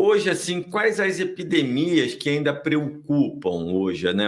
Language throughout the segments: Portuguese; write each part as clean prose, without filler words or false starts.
Hoje, assim, quais as epidemias que ainda preocupam hoje, né?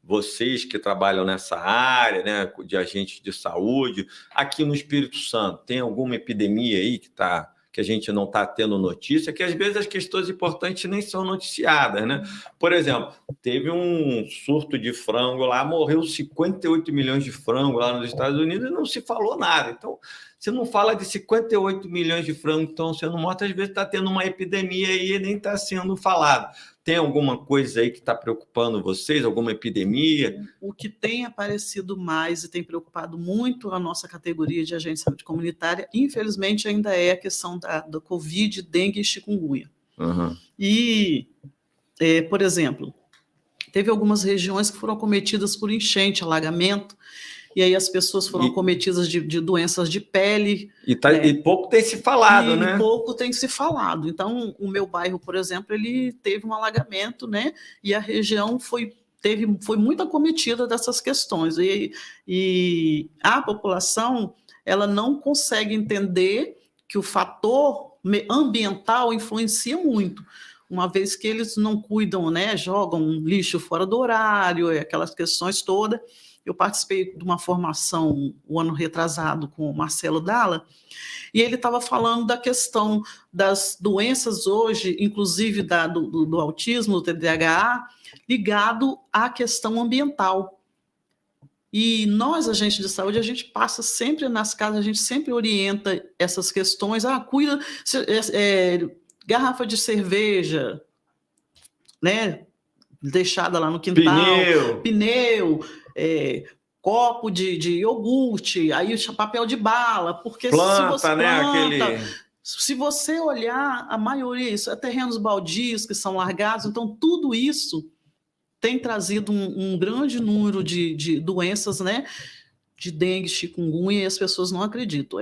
Vocês que trabalham nessa área, né, de agentes de saúde, aqui no Espírito Santo, tem alguma epidemia aí que a gente não está tendo notícia, que às vezes as questões importantes nem são noticiadas, né? Por exemplo, teve um surto de frango lá, morreu 58 milhões de frangos lá nos Estados Unidos e não se falou nada. Então, você não fala de 58 milhões de frangos, então você não mostra, às vezes está tendo uma epidemia aí e nem está sendo falado. Tem alguma coisa aí que está preocupando vocês, alguma epidemia? O que tem aparecido mais e tem preocupado muito a nossa categoria de agente de saúde comunitária, infelizmente, ainda é a questão da Covid, dengue e chikungunya. Uhum. E, por exemplo, teve algumas regiões que foram acometidas por enchente, alagamento, e aí as pessoas foram acometidas de doenças de pele. E pouco tem se falado, né? E pouco tem se falado. Então, o meu bairro, por exemplo, ele teve um alagamento, né? E a região foi muito acometida dessas questões. E a população, ela não consegue entender que o fator ambiental influencia muito, uma vez que eles não cuidam, né? Jogam lixo fora do horário, aquelas questões todas. Eu participei de uma formação o ano retrasado com o Marcelo Dalla, e ele estava falando da questão das doenças hoje, inclusive do autismo, do TDAH, ligado à questão ambiental. E nós, agentes de saúde, a gente passa sempre nas casas, a gente sempre orienta essas questões. Cuida, garrafa de cerveja, né, deixada lá no quintal, pneu, copo de iogurte, aí papel de bala, porque se você planta, se você olhar, a maioria, isso é terrenos baldios que são largados, então tudo isso tem trazido um grande número de doenças, né, de dengue, chikungunya, e as pessoas não acreditam.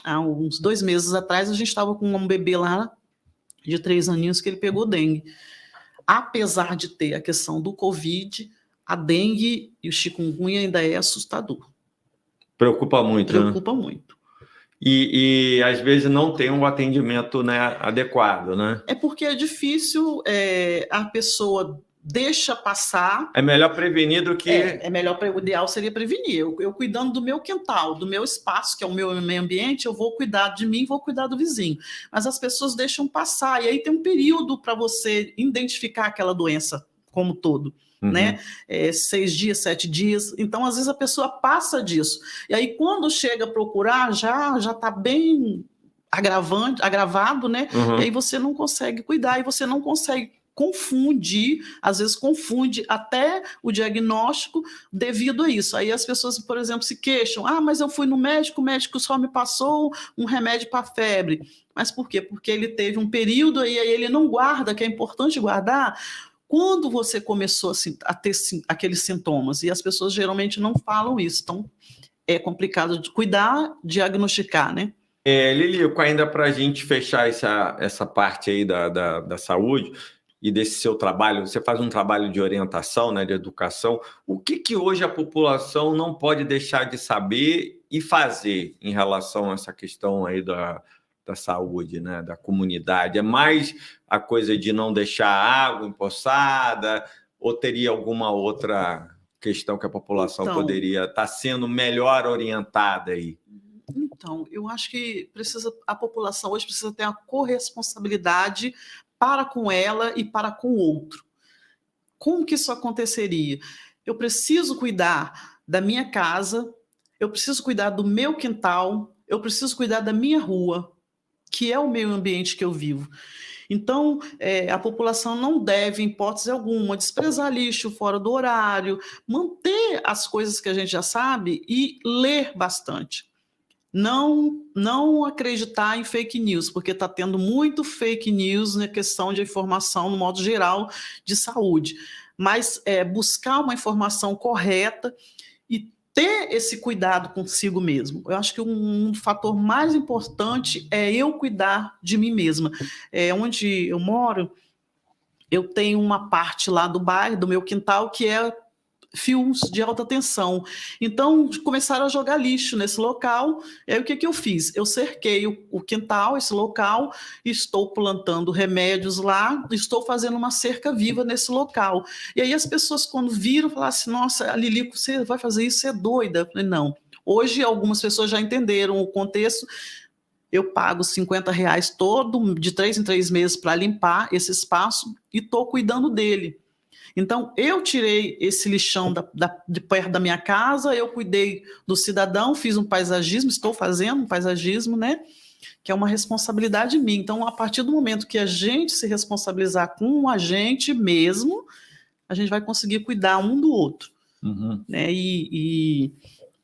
Há uns 2 meses atrás, a gente estava com um bebê lá, de 3 aninhos, que ele pegou dengue. Apesar de ter a questão do Covid, a dengue e o chikungunya ainda é assustador. Preocupa muito, Preocupa muito. E às vezes não tem um atendimento, né, adequado, né? É porque é difícil, a pessoa deixa passar. É melhor prevenir do que... O ideal seria prevenir. Eu cuidando do meu quintal, do meu espaço, que é o meu meio ambiente, eu vou cuidar de mim, vou cuidar do vizinho. Mas as pessoas deixam passar, e aí tem um período para você identificar aquela doença como todo. Uhum. Né? 6 dias, 7 dias. Então, às vezes, a pessoa passa disso. E aí, quando chega a procurar, já está bem agravado, né? Uhum. E aí você não consegue cuidar, e você não consegue confundir, às vezes confunde até o diagnóstico devido a isso. Aí as pessoas, por exemplo, se queixam, mas eu fui no médico, o médico só me passou um remédio para febre. Mas por quê? Porque ele teve um período e aí ele não guarda, que é importante guardar, quando você começou assim, a ter aqueles sintomas, e as pessoas geralmente não falam isso, então é complicado de cuidar, diagnosticar, né? Lilico, ainda para a gente fechar essa parte aí da saúde e desse seu trabalho, você faz um trabalho de orientação, né, de educação, o que hoje a população não pode deixar de saber e fazer em relação a essa questão aí da saúde, né, da comunidade? É mais a coisa de não deixar água empoçada, ou teria alguma outra questão que a população poderia estar sendo melhor orientada aí? Então, eu acho que a população hoje precisa ter uma corresponsabilidade para com ela e para com o outro. Como que isso aconteceria? Eu preciso cuidar da minha casa, eu preciso cuidar do meu quintal, eu preciso cuidar da minha rua, que é o meio ambiente que eu vivo. Então, a população não deve, em hipótese alguma, desprezar lixo fora do horário, manter as coisas que a gente já sabe e ler bastante. Não acreditar em fake news, porque está tendo muito fake news na questão de informação, no modo geral, de saúde. Mas buscar uma informação correta e ter esse cuidado consigo mesmo. Eu acho que um fator mais importante é eu cuidar de mim mesma. Onde eu moro, eu tenho uma parte lá do bairro, do meu quintal, que é fios de alta tensão. Então, começaram a jogar lixo nesse local. E aí, o que que eu fiz? Eu cerquei o quintal, esse local, estou plantando remédios lá, estou fazendo uma cerca viva nesse local. E aí, as pessoas, quando viram, falaram assim, nossa, Lilico, você vai fazer isso? Você é doida? Eu falei, não. Hoje, algumas pessoas já entenderam o contexto. Eu pago R$ 50 de 3 em 3 meses para limpar esse espaço e estou cuidando dele. Então, eu tirei esse lixão de perto da minha casa, eu cuidei do cidadão, fiz um paisagismo, estou fazendo um paisagismo, né? Que é uma responsabilidade minha. Então, a partir do momento que a gente se responsabilizar com a gente mesmo, a gente vai conseguir cuidar um do outro. Né? E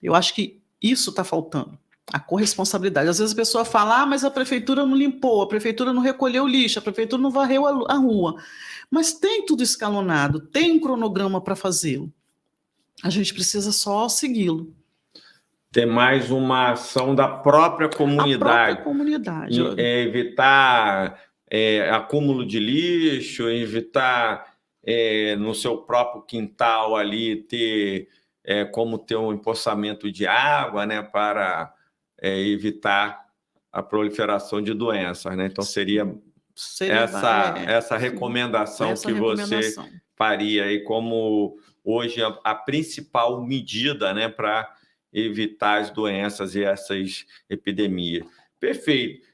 eu acho que isso está faltando. A corresponsabilidade. Às vezes a pessoa fala, mas a prefeitura não limpou, a prefeitura não recolheu o lixo, a prefeitura não varreu a rua. Mas tem tudo escalonado, tem um cronograma para fazê-lo. A gente precisa só segui-lo. Ter mais uma ação da própria comunidade. A própria comunidade. Evitar acúmulo de lixo, evitar no seu próprio quintal ali ter como ter um empoçamento de água, né, para evitar a proliferação de doenças, né? Então seria essa recomendação que você faria aí como hoje a principal medida, né, para evitar as doenças e essas epidemias. Perfeito.